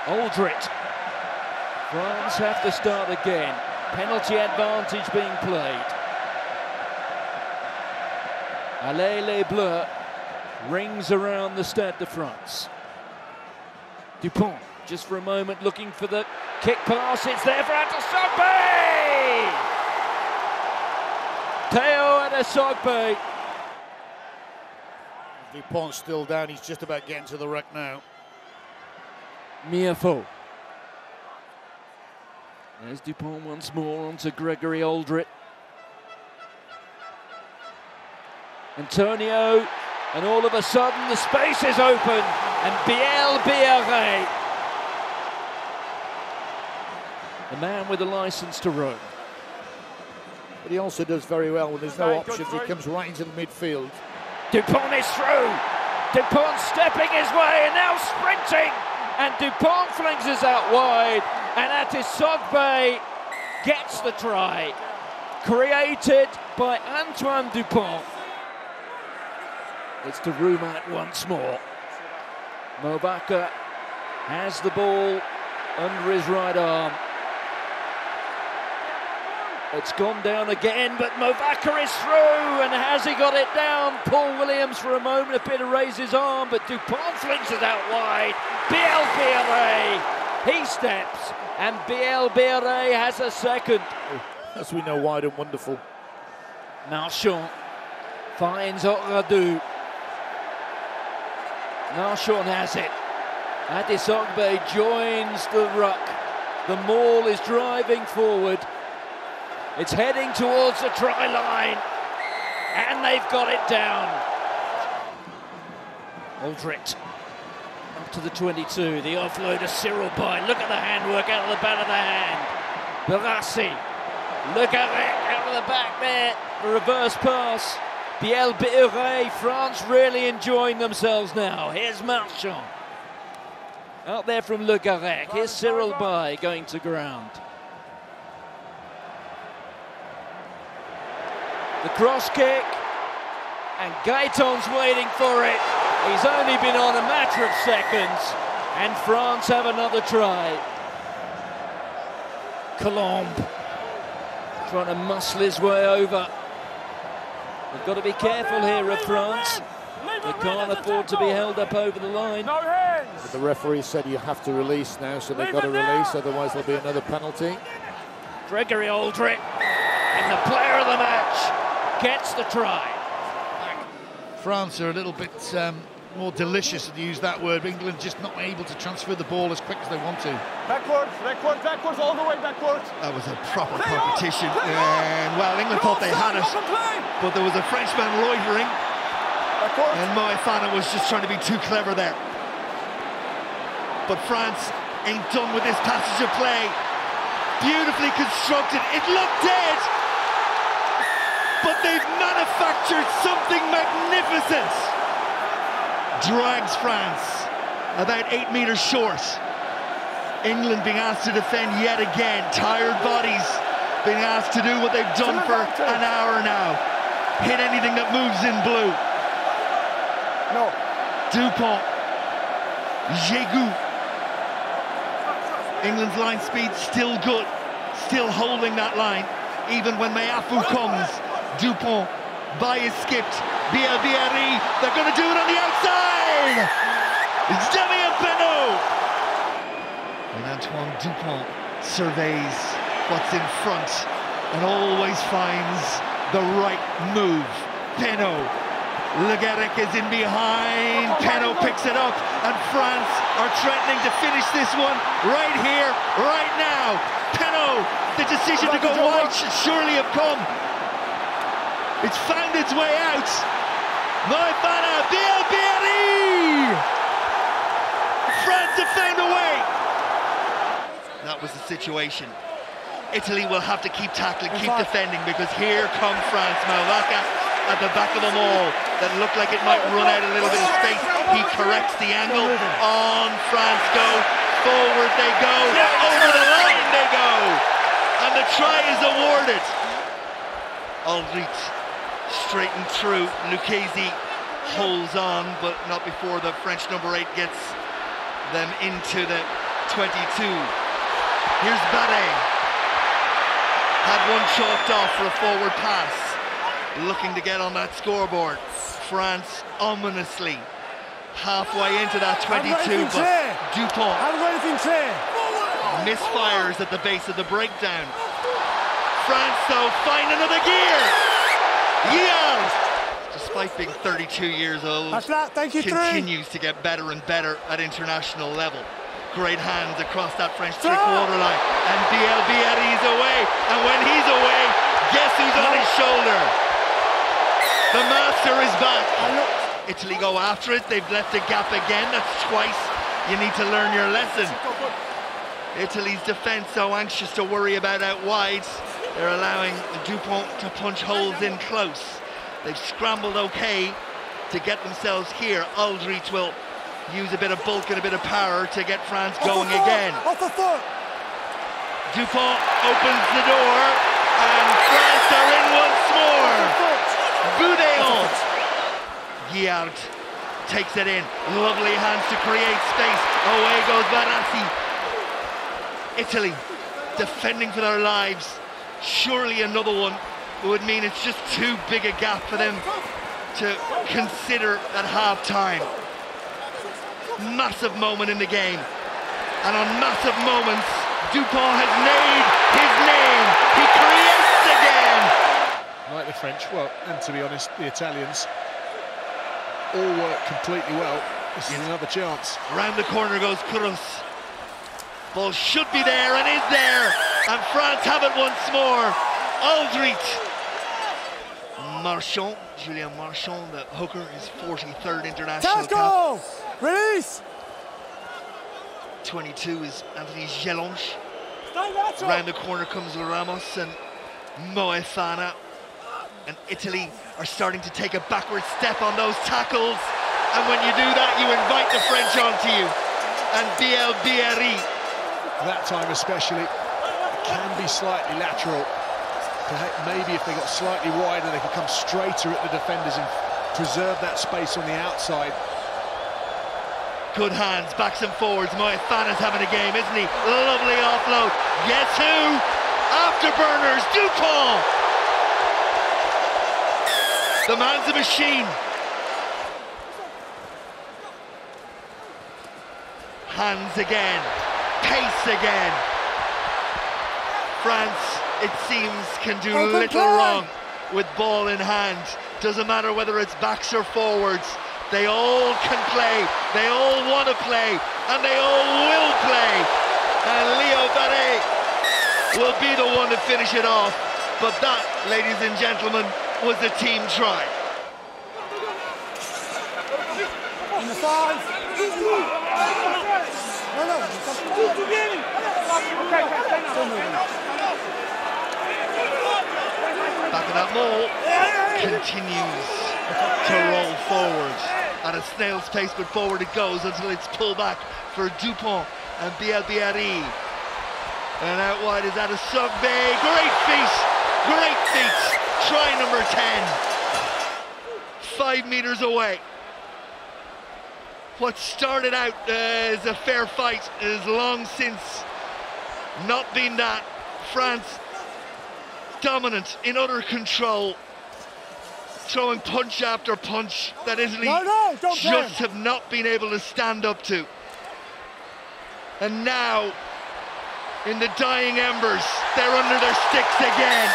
Aldrit. France have to start again. Penalty advantage being played. Allez les Bleus rings around the Stade de France. Dupont, just for a moment, looking for the kick pass. It's there for Adesogbe! Théo Adesogbe. Dupont's still down, he's just about getting to the ruck now. Miafo. There's Dupont once more onto Gregory Aldrit. Antonio, and all of a sudden the space is open, and Bielle Biarrey, the man with the license to roam. But he also does very well when there's no options, he comes right into the midfield. Dupont is through. Dupont stepping his way and now sprinting. And Dupont flings us out wide. And Adesogbe gets the try. Created by Antoine Dupont. It's to Roumat once more. Mobaka has the ball under his right arm. It's gone down again, but Mobaka is through, and has he got it down? Paul Williams for a moment appeared to raise his arm, but Dupont flings it out wide. Bielle Biarrey, he steps, and Bielle Biarrey has a second. As we know, wide and wonderful. Marchand finds Oradou. Marchand has it. Adesogbe joins the ruck. The maul is driving forward. It's heading towards the try line, and they've got it down. Aldrit up to the 22, the offload to Cyril Bay. Look at the handwork out of the back of the hand. Barassi, look at it, out of the back there, the reverse pass. Bielle Biarrey, France really enjoying themselves now. Here's Marchand. Out there from Le Garec, here's Cyril Bay going to ground. The cross kick, and Gaeton's waiting for it. He's only been on a matter of seconds, and France have another try. Colombe trying to muscle his way over. They've got to be careful here of France. They can't afford to be held up over the line. But the referee said you have to release now, so they've got to release, otherwise there'll be another penalty. Gregory Aldrit, and the player of the match gets the try. France are a little bit more delicious, to use that word. England just not able to transfer the ball as quick as they want to. Backwards, all the way backwards. That was a proper competition. And, well, England thought they had it, but there was a Frenchman loitering, and Moefana was just trying to be too clever there. But France ain't done with this passage of play. Beautifully constructed. It looked dead, but they've manufactured something magnificent. Drags France about 8 meters short. England being asked to defend yet again. Tired bodies being asked to do what they've done for an hour now. Hit anything that moves in blue. No. Dupont. Jégu. England's line speed still good. Still holding that line. Even when Meafou comes. Dupont. Bay is skipped. Bielle Biarrey. They're going to do it on the outside. It's Damien Penaud. And Antoine Dupont surveys what's in front and always finds the right move. Penaud. Le Garec is in behind. Penaud picks it up, and France are threatening to finish this one right here, right now. Penaud, the decision to go wide should surely have come. It's found its way out. Moefana, Bielle Biarrey! France have found a way. That was the situation. Italy will have to keep tackling, keep defending, because here come France. Mavaka at the back of them all. That looked like it might run out a little bit of space. He corrects the angle. On France go. Forward they go. Over the line they go. And the try is awarded. Aldrit straightened through. Lucchesi holds on, but not before the French number 8 gets them into the 22. Here's Bielle. Had one chalked off for a forward pass. Looking to get on that scoreboard. France ominously halfway into that 22, but Dupont misfires at the base of the breakdown. France, though, find another gear. Bielle, despite being 32 years old, continues to get better and better at international level. Great hands across that French three-quarter line, and Bielle Biarrey is away, and when he's away, guess who's on his shoulder? The master is back. Italy go after it, they've left a gap again, that's twice. You need to learn your lesson. Italy's defence so anxious to worry about out wide, they're allowing Dupont to punch holes in close. They've scrambled okay to get themselves here. Aldrit will use a bit of bulk and a bit of power to get France going again. Dupont opens the door, and France are in once more. Boudéon. Guillard takes it in. Lovely hands to create space. Away goes Barassi. Italy defending for their lives. Surely another one would mean it's just too big a gap for them to consider at half-time. Massive moment in the game. And on massive moments, Dupont has made his name. He creates again. Like the French, well, and to be honest, the Italians all work completely well. This is another chance. Round the corner goes Cruz. Ball should be there and is there. And France have it once more. Aldrit. Marchand, Julien Marchand, the hooker, his 43rd international cap. Release! 22 is Anthony Gelonche. Round the corner comes Ramos and Moefana. And Italy are starting to take a backward step on those tackles. And when you do that, you invite the French onto you. And Bielle Biarrey. That time especially, it can be slightly lateral. Maybe if they got slightly wider, they could come straighter at the defenders and preserve that space on the outside. Good hands, backs and forwards. Moefana's having a game, isn't he? Lovely offload. Guess who? Afterburners, Dupont. The man's a machine. Hands again. Pace again. France, it seems, can do little wrong with ball in hand. Doesn't matter whether it's backs or forwards. They all can play, they all want to play, and they all will play. And Louis Bielle will be the one to finish it off. But that, ladies and gentlemen, was a team try. Back of that maul, continues to roll forward at a snail's pace, but forward it goes until it's pulled back for Dupont and Bielle Biarrey. And out wide is Adesogbe. Great feet, great feet. Try number 10. 5 meters away. What started out as a fair fight has long since not been that. France dominant, in utter control, throwing punch after punch that Italy just have not been able to stand up to. And now, in the dying embers, they're under their sticks again.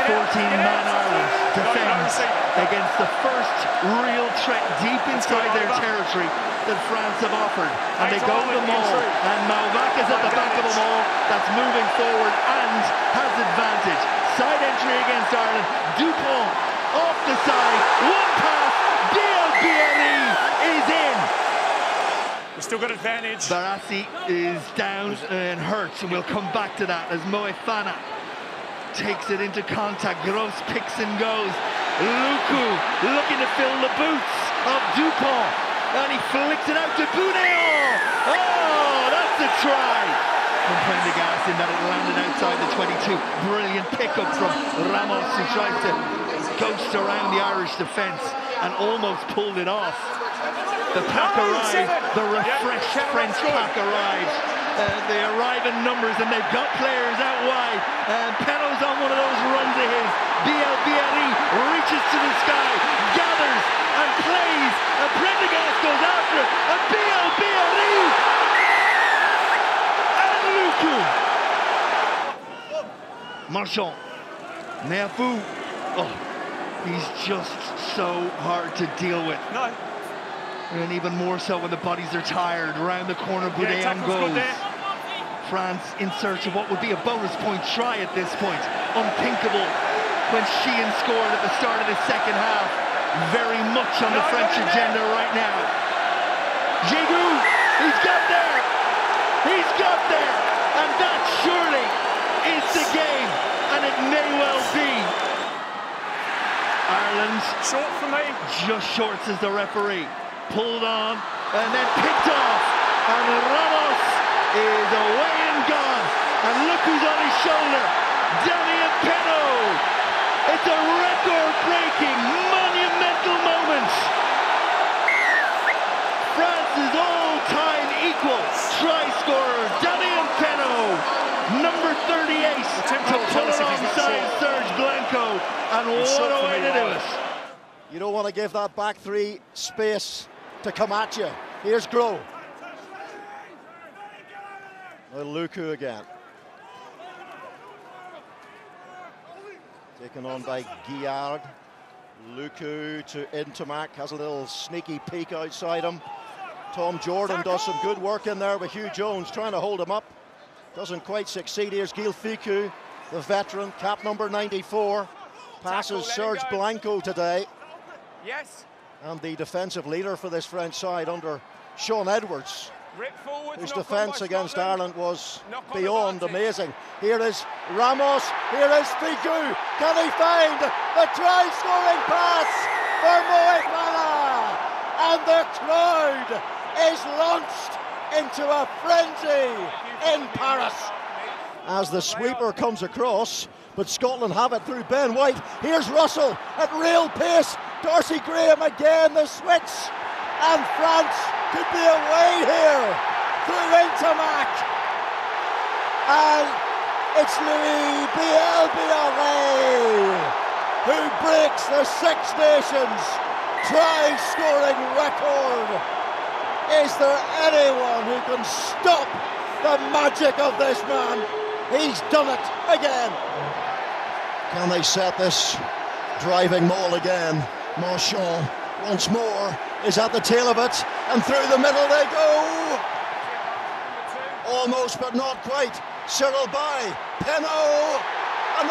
14-man Ireland defends against the first real threat deep inside their territory that France have offered. And they go to the maul, and Malvac is at the back of the maul, that's moving forward and has advantage. Side entry against Ireland. Dupont off the side, one pass, Bielle Biarrey is in. We've still got advantage. Barassi is down and hurt, and we'll come back to that as Moefana takes it into contact. Gross picks and goes. Luku looking to fill the boots of Dupont, and he flicks it out to Boudéon. Oh, that's a try. From Prendergast in that it landed outside the 22. Brilliant pickup from Ramos, who tries to ghost around the Irish defence and almost pulled it off. The pack arrives, the refreshed French pack arrives. They arrive in numbers and they've got players out wide. Penaud's on one of those runs of his. Bielle Biarrey reaches to the sky, gathers and plays, and Prendergast goes after it, and Bielle Biarrey and Luku. Marchand, Neafou, oh, he's just so hard to deal with. No. And even more so when the bodies are tired. Round the corner, Boudéan goes. France in search of what would be a bonus point try at this point. Unthinkable when Sheehan scored at the start of the second half. Very much on the French agenda right now. Giroud, he's got there! He's got there! And that surely is the game, and it may well be. Ireland, Short for me. just short, says the referee. Pulled on and then picked off, and Ramos is away and gone, and look who's on his shoulder, Daniel Penaud. It's a record-breaking, monumental moment. France's all-time equal try scorer, Daniel Penaud, number 38, to pull alongside Serge Blanco, and what a way to do it. You don't want to give that back three space to come at you. Here's Gros. Luku again. Taken on by Guillard. Luku to Intimac, has a little sneaky peek outside him. Tom Jordan does some good work in there with Hugh Jones, trying to hold him up. Doesn't quite succeed. Here's Gil Ficou, the veteran, cap number 94. Passes Serge Blanco today. Yes. And the defensive leader for this French side under Sean Edwards, whose defence against Ireland was beyond amazing. Here is Ramos, here is Ficou. Can he find the try-scoring pass for Moefana? And the crowd is launched into a frenzy in Paris. As the sweeper comes across, but Scotland have it through Ben White. Here's Russell at real pace. Darcy Graham again, the switch. And France could be away here through Intimac. And it's Louis Bielle Biarrey who breaks the Six Nations try-scoring record. Is there anyone who can stop the magic of this man? He's done it again. Can they set this driving maul again? Marchand once more is at the tail of it, and through the middle they go. Almost but not quite. Cyril by Penaud, and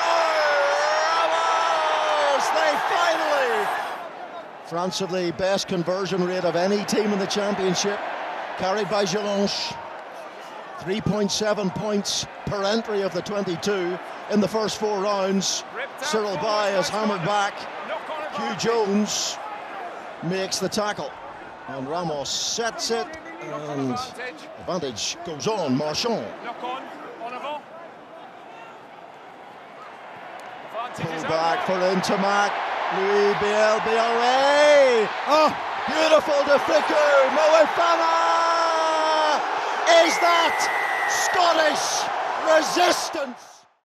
Ramos! They finally. France have the best conversion rate of any team in the championship, carried by Gelange. 3.7 points per entry of the 22 in the first 4 rounds. Cyril Bay is hammered back. Hugh Jones makes the tackle, and Ramos sets it, and advantage goes on Marchand. Pull back for Intimac. Louis Bielle Biarrey. Oh, beautiful to Ficou. Moefana. Is that Scottish resistance?